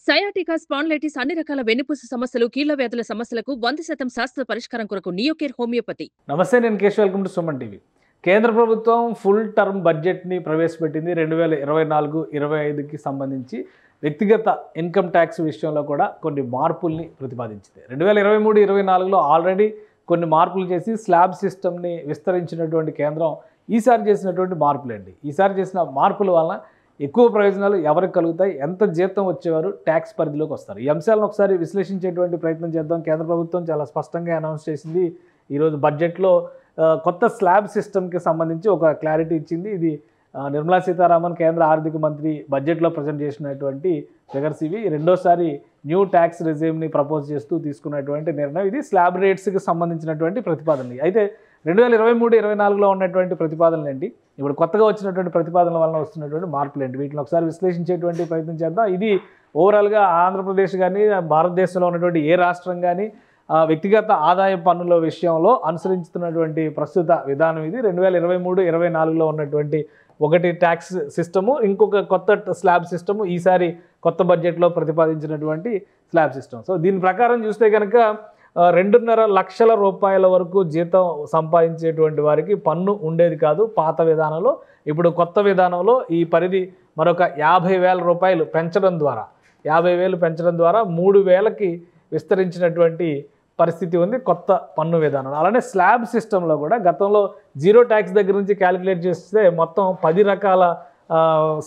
Sciatica spondylitis అన్ని రకాల వెన్నుపూస సమస్యలు, కీళ్ల వ్యాధుల సమస్యలకు 100% శాస్త్ర పరిష్కారం కొరకు నియోకేర్ హోమియోపతి. నమస్తే, నేను Keshav. Welcome to Suman TV. కేంద్ర ప్రభుత్వం ఫుల్ టర్మ్ బడ్జెట్ని ప్రవేశపెట్టింది 2024-25కి సంబంధించి వ్యక్తిగత ఇన్కమ్ ట్యాక్స్ విషయంలో కూడా కొన్ని మార్పుల్ని ప్రతిపాదించింది. 2023-24లో ఆల్రెడీ కొన్ని మార్పులు చేసి స్లాబ్ సిస్టమ్ని విస్తరించినటువంటి కేంద్రం ఈసారి చేసినటువంటి మార్పులండి. ఈసారి చేసిన మార్పుల వలన ఎక్కువ ప్రయోజనాలు ఎవరికి కలుగుతాయి, ఎంత జీతం వచ్చేవారు ట్యాక్స్ పరిధిలోకి వస్తారు, ఈ అంశాలను ఒకసారి విశ్లేషించేటువంటి ప్రయత్నం చేద్దాం. కేంద్ర ప్రభుత్వం చాలా స్పష్టంగా అనౌన్స్ చేసింది. ఈరోజు బడ్జెట్లో కొత్త స్లాబ్ సిస్టమ్కి సంబంధించి ఒక క్లారిటీ ఇచ్చింది. ఇది నిర్మలా సీతారామన్ కేంద్ర ఆర్థిక మంత్రి బడ్జెట్లో ప్రజెంట్ చేసినటువంటి ఫిగర్స్ ఇవి. రెండోసారి న్యూ ట్యాక్స్ రెజ్యూమ్ని ప్రపోజ్ చేస్తూ తీసుకున్నటువంటి నిర్ణయం ఇది. స్లాబ్ రేట్స్కి సంబంధించినటువంటి ప్రతిపాదనలు. అయితే 2023-24లో ఉన్నటువంటి ప్రతిపాదనలు ఏంటి, ఇప్పుడు కొత్తగా వచ్చినటువంటి ప్రతిపాదనల వలన వస్తున్నటువంటి మార్పులు ఏంటి, వీటిని ఒకసారి విశ్లేషించేటువంటి ప్రయత్నం చేద్దాం. ఇది ఓవరాల్గా ఆంధ్రప్రదేశ్ కానీ భారతదేశంలో ఉన్నటువంటి ఏ రాష్ట్రం కానీ వ్యక్తిగత ఆదాయ పన్నుల విషయంలో అనుసరించుతున్నటువంటి ప్రస్తుత విధానం ఇది. 2023-24లో ఉన్నటువంటి ఒకటి ట్యాక్స్ సిస్టము, ఇంకొక కొత్త స్లాబ్ సిస్టము, ఈసారి కొత్త బడ్జెట్లో ప్రతిపాదించినటువంటి స్లాబ్ సిస్టమ్. సో దీని ప్రకారం చూస్తే కనుక 2.5 లక్షల రూపాయల వరకు జీతం సంపాదించేటువంటి వారికి పన్ను ఉండేది కాదు పాత విధానంలో. ఇప్పుడు కొత్త విధానంలో ఈ పరిధి మరొక 50,000 రూపాయలు పెంచడం ద్వారా 50,000 పెంచడం ద్వారా 3,000కి విస్తరించినటువంటి పరిస్థితి ఉంది కొత్త పన్ను విధానం. అలానే స్లాబ్ సిస్టంలో కూడా గతంలో జీరో ట్యాక్స్ దగ్గర నుంచి క్యాలిక్యులేట్ చేస్తే మొత్తం 10 రకాల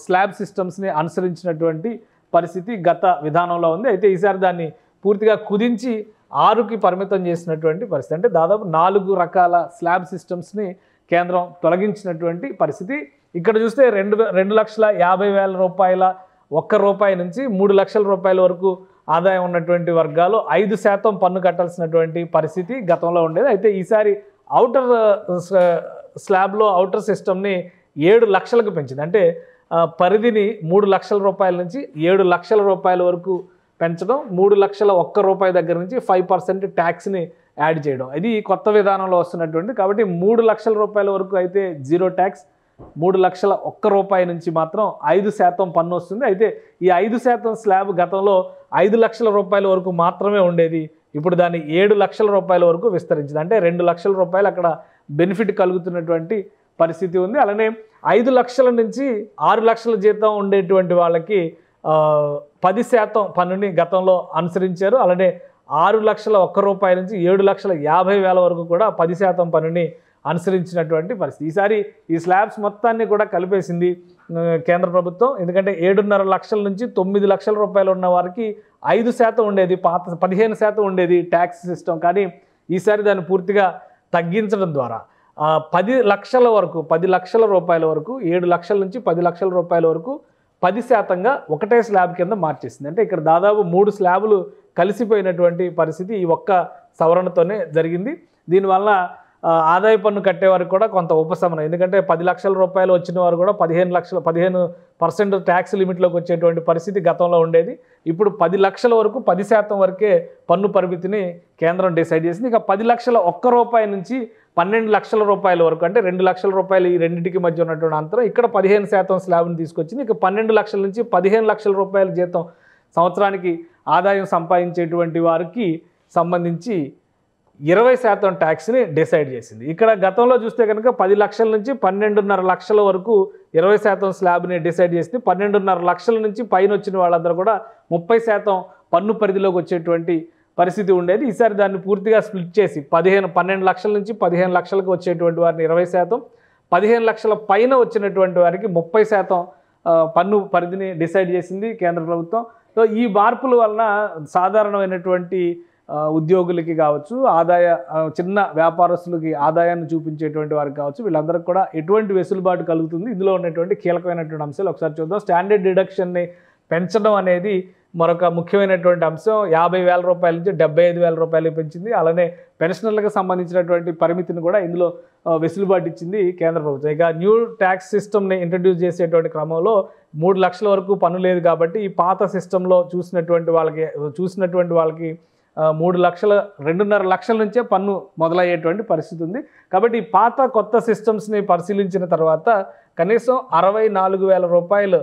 స్లాబ్ సిస్టమ్స్ని అనుసరించినటువంటి పరిస్థితి గత విధానంలో ఉంది. అయితే ఈసారి దాన్ని పూర్తిగా కుదించి 6కి పరిమితం చేసినటువంటి పరిస్థితి. అంటే దాదాపు 4 రకాల స్లాబ్ సిస్టమ్స్ని కేంద్రం తొలగించినటువంటి పరిస్థితి. ఇక్కడ చూస్తే 2,50,000 రూపాయల రూపాయి నుంచి 3 లక్షల రూపాయల వరకు ఆదాయం ఉన్నటువంటి వర్గాలు 5% పన్ను కట్టాల్సినటువంటి పరిస్థితి గతంలో ఉండేది. అయితే ఈసారి అవుటర్ స్లాబ్లో అవుటర్ సిస్టమ్ని 7 లక్షలకు పెంచింది. అంటే పరిధిని 3 లక్షల రూపాయల నుంచి 7 లక్షల రూపాయల వరకు పెంచడం, 3 లక్షల రూపాయి దగ్గర నుంచి 5% ట్యాక్స్ని యాడ్ చేయడం, ఇది కొత్త విధానంలో వస్తున్నటువంటి. కాబట్టి 3 లక్షల రూపాయల వరకు అయితే జీరో ట్యాక్స్, 3 లక్షల రూపాయి నుంచి మాత్రం 5% పన్ను వస్తుంది. అయితే ఈ 5% స్లాబ్ గతంలో 5 లక్షల రూపాయల వరకు మాత్రమే ఉండేది. ఇప్పుడు దాన్ని 7 లక్షల రూపాయల వరకు విస్తరించింది. అంటే 2 లక్షల రూపాయలు అక్కడ బెనిఫిట్ కలుగుతున్నటువంటి పరిస్థితి ఉంది. అలానే 5 లక్షల నుంచి 6 లక్షల జీతం ఉండేటువంటి వాళ్ళకి 10% పన్నుని గతంలో అనుసరించారు. అలానే 6 లక్షల రూపాయి నుంచి 7,50,000 వరకు కూడా 10% పన్నుని అనుసరించినటువంటి పరిస్థితి. ఈసారి ఈ స్లాబ్స్ మొత్తాన్ని కూడా కలిపేసింది కేంద్ర ప్రభుత్వం. ఎందుకంటే 7.5 లక్షల నుంచి 9 లక్షల రూపాయలు ఉన్న వారికి 5% ఉండేది, పాత 15% ఉండేది ట్యాక్స్ సిస్టమ్. కానీ ఈసారి దాన్ని పూర్తిగా తగ్గించడం ద్వారా 10 లక్షల వరకు 10 లక్షల రూపాయల వరకు 7 లక్షల నుంచి 10 లక్షల రూపాయల వరకు 10%గా ఒకటే స్లాబ్ కింద మార్చేసింది. అంటే ఇక్కడ దాదాపు 3 స్లాబులు కలిసిపోయినటువంటి పరిస్థితి ఈ ఒక్క సవరణతోనే జరిగింది. దీనివల్ల ఆదాయ పన్ను కట్టేవారికి కూడా కొంత ఉపశమనం. ఎందుకంటే 10 లక్షల రూపాయలు వచ్చిన వారు కూడా 15% ట్యాక్స్ లిమిట్లోకి వచ్చేటువంటి పరిస్థితి గతంలో ఉండేది. ఇప్పుడు 10 లక్షల వరకు 10% వరకే పన్ను పరిమితిని కేంద్రం డిసైడ్ చేసింది. ఇక 10 లక్షల రూపాయి నుంచి 12 లక్షల రూపాయల వరకు, అంటే 2 లక్షల రూపాయలు ఈ రెండింటికి మధ్య ఉన్నటువంటి అంతరం, ఇక్కడ 15% స్లాబ్ని తీసుకొచ్చింది. ఇక 12 లక్షల నుంచి 15 లక్షల రూపాయల జీతం సంవత్సరానికి ఆదాయం సంపాదించేటువంటి వారికి సంబంధించి 20% ట్యాక్స్ని డిసైడ్ చేసింది. ఇక్కడ గతంలో చూస్తే కనుక 10 లక్షల నుంచి 12.5 లక్షల వరకు 20% స్లాబ్ని డిసైడ్ చేసింది. 12.5 లక్షల నుంచి పైన వచ్చిన వాళ్ళందరూ కూడా 30% పన్ను పరిధిలోకి వచ్చేటువంటి పరిస్థితి ఉండేది. ఈసారి దాన్ని పూర్తిగా స్ప్లిట్ చేసి 12 లక్షల నుంచి 15 లక్షలకు వచ్చేటువంటి వారిని 20%, 15 లక్షల పైన వచ్చినటువంటి వారికి 30% పన్ను పరిధిని డిసైడ్ చేసింది కేంద్ర ప్రభుత్వం. సో ఈ మార్పుల వలన సాధారణమైనటువంటి ఉద్యోగులకి కావచ్చు, చిన్న వ్యాపారస్తులకి ఆదాయాన్ని చూపించేటువంటి వారికి కావచ్చు, వీళ్ళందరికీ కూడా ఎటువంటి వెసులుబాటు కలుగుతుంది, ఇందులో ఉన్నటువంటి కీలకమైనటువంటి అంశాలు ఒకసారి చూద్దాం. స్టాండర్డ్ డిడక్షన్ని పెంచడం అనేది మరొక ముఖ్యమైనటువంటి అంశం. 50,000 రూపాయల నుంచి 75,000 రూపాయలకి పెంచింది. అలానే పెన్షనర్లకు సంబంధించినటువంటి పరిమితిని కూడా ఇందులో వెసులుబాటు ఇచ్చింది కేంద్ర ప్రభుత్వం. ఇక న్యూ ట్యాక్స్ సిస్టమ్ని ఇంట్రడ్యూస్ చేసేటువంటి క్రమంలో 3 లక్షల వరకు పన్ను లేదు కాబట్టి ఈ పాత సిస్టంలో చూసినటువంటి వాళ్ళకి 2.5 లక్షల నుంచే పన్ను మొదలయ్యేటువంటి పరిస్థితి ఉంది. కాబట్టి ఈ పాత కొత్త సిస్టమ్స్ని పరిశీలించిన తర్వాత కనీసం 64,000 రూపాయలు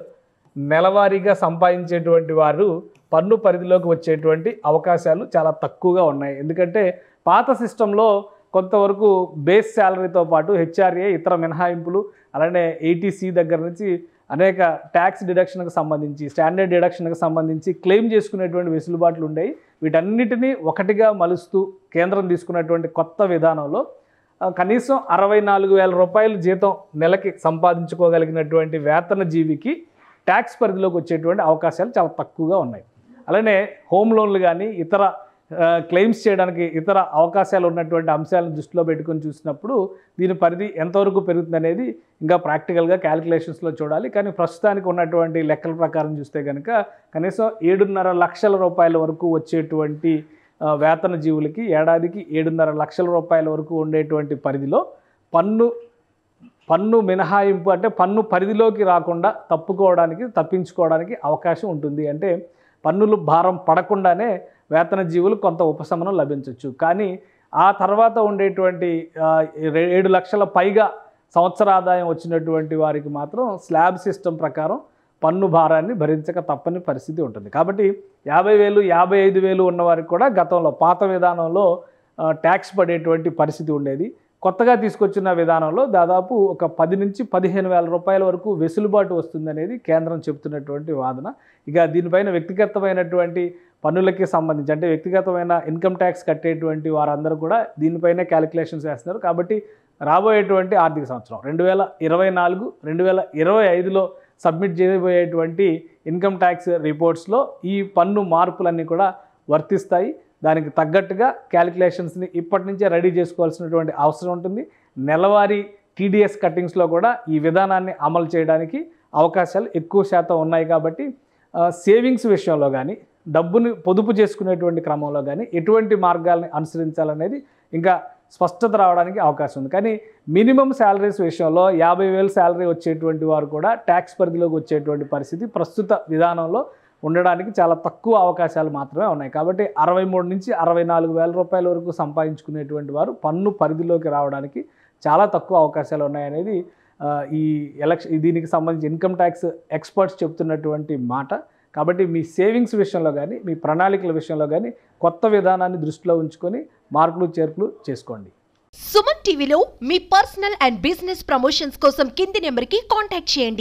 నెలవారీగా సంపాదించేటువంటి వారు పన్ను పరిధిలోకి వచ్చేటువంటి అవకాశాలు చాలా తక్కువగా ఉన్నాయి. ఎందుకంటే పాత సిస్టంలో కొంతవరకు బేస్ శాలరీతో పాటు హెచ్ఆర్ఏ, ఇతర మినహాయింపులు, అలానే ఏటీసీ దగ్గర నుంచి అనేక ట్యాక్స్ డిడక్షన్కి సంబంధించి, స్టాండర్డ్ డిడక్షన్కి సంబంధించి క్లెయిమ్ చేసుకునేటువంటి వెసులుబాట్లు ఉండేవి. వీటన్నిటినీ ఒకటిగా మలుస్తూ కేంద్రం తీసుకున్నటువంటి కొత్త విధానంలో కనీసం 64,000 రూపాయలు జీతం నెలకి సంపాదించుకోగలిగినటువంటి వేతన జీవికి ట్యాక్స్ పరిధిలోకి వచ్చేటువంటి అవకాశాలు చాలా తక్కువగా ఉన్నాయి. అలానే హోమ్ లోన్లు కానీ ఇతర క్లెయిమ్స్ చేయడానికి ఇతర అవకాశాలు ఉన్నటువంటి అంశాలను దృష్టిలో పెట్టుకొని చూసినప్పుడు దీని పరిధి ఎంతవరకు పెరుగుతుంది అనేది ఇంకా ప్రాక్టికల్గా క్యాలిక్యులేషన్స్లో చూడాలి. కానీ ప్రస్తుతానికి ఉన్నటువంటి లెక్కల ప్రకారం చూస్తే కనుక కనీసం 7.5 లక్షల రూపాయల వరకు వచ్చేటువంటి వేతన జీవులకి ఏడాదికి 7.5 లక్షల రూపాయల వరకు ఉండేటువంటి పరిధిలో పన్ను మినహాయింపు, అంటే పన్ను పరిధిలోకి రాకుండా తప్పించుకోవడానికి అవకాశం ఉంటుంది. అంటే పన్నులు భారం పడకుండానే వేతన జీవులు కొంత ఉపశమనం లభించవచ్చు. కానీ ఆ తర్వాత ఉండేటువంటి 7 లక్షల పైగా సంవత్సర ఆదాయం వచ్చినటువంటి వారికి మాత్రం స్లాబ్ సిస్టమ్ ప్రకారం పన్ను భారాన్ని భరించక తప్పని పరిస్థితి ఉంటుంది. కాబట్టి 50,000, 55,000 ఉన్నవారికి కూడా గతంలో పాత విధానంలో ట్యాక్స్ పడేటువంటి పరిస్థితి ఉండేది. కొత్తగా తీసుకొచ్చిన విధానంలో దాదాపు ఒక 10 నుంచి 15,000 రూపాయల వరకు వెసులుబాటు వస్తుందనేది కేంద్రం చెబుతున్నటువంటి వాదన. ఇక దీనిపైన వ్యక్తిగతమైనటువంటి పన్నులకి సంబంధించి, అంటే వ్యక్తిగతమైన ఇన్కమ్ ట్యాక్స్ కట్టేటువంటి వారందరూ కూడా దీనిపైనే క్యాలిక్యులేషన్స్ చేస్తున్నారు. కాబట్టి రాబోయేటువంటి ఆర్థిక సంవత్సరం 2024, 2025లో సబ్మిట్ చేయబోయేటువంటి ఇన్కమ్ ట్యాక్స్ రిపోర్ట్స్లో ఈ పన్ను మార్పులన్నీ కూడా వర్తిస్తాయి. దానికి తగ్గట్టుగా క్యాలిక్యులేషన్స్ని ఇప్పటి నుంచే రెడీ చేసుకోవాల్సినటువంటి అవసరం ఉంటుంది. నెలవారీ టీడీఎస్ కట్టింగ్స్లో కూడా ఈ విధానాన్ని అమలు చేయడానికి అవకాశాలు ఎక్కువ శాతం ఉన్నాయి. కాబట్టి సేవింగ్స్ విషయంలో కానీ, డబ్బుని పొదుపు చేసుకునేటువంటి క్రమంలో కానీ ఎటువంటి మార్గాల్ని అనుసరించాలనేది ఇంకా స్పష్టత రావడానికి అవకాశం ఉంది. కానీ మినిమం శాలరీస్ విషయంలో 50,000 శాలరీ వచ్చేటువంటి వారు కూడా ట్యాక్స్ పరిధిలోకి వచ్చేటువంటి పరిస్థితి ప్రస్తుత విధానంలో ఉండడానికి చాలా తక్కువ అవకాశాలు మాత్రమే ఉన్నాయి. కాబట్టి 63 నుంచి 64,000 రూపాయల వరకు సంపాదించుకునేటువంటి వారు పన్ను పరిధిలోకి రావడానికి చాలా తక్కువ అవకాశాలు ఉన్నాయనేది ఈ దీనికి సంబంధించి ఇన్కమ్ ట్యాక్స్ ఎక్స్పర్ట్స్ చెప్తున్నటువంటి మాట. కాబట్టి మీ సేవింగ్స్ విషయంలో కానీ, మీ ప్రణాళికల విషయంలో కానీ కొత్త విధానాన్ని దృష్టిలో ఉంచుకొని మార్పులు చేర్పులు చేసుకోండి. సుమన్ టీవీలో మీ పర్సనల్ అండ్ బిజినెస్ ప్రమోషన్స్ కోసం కింది నెంబర్కి కాంటాక్ట్ చేయండి.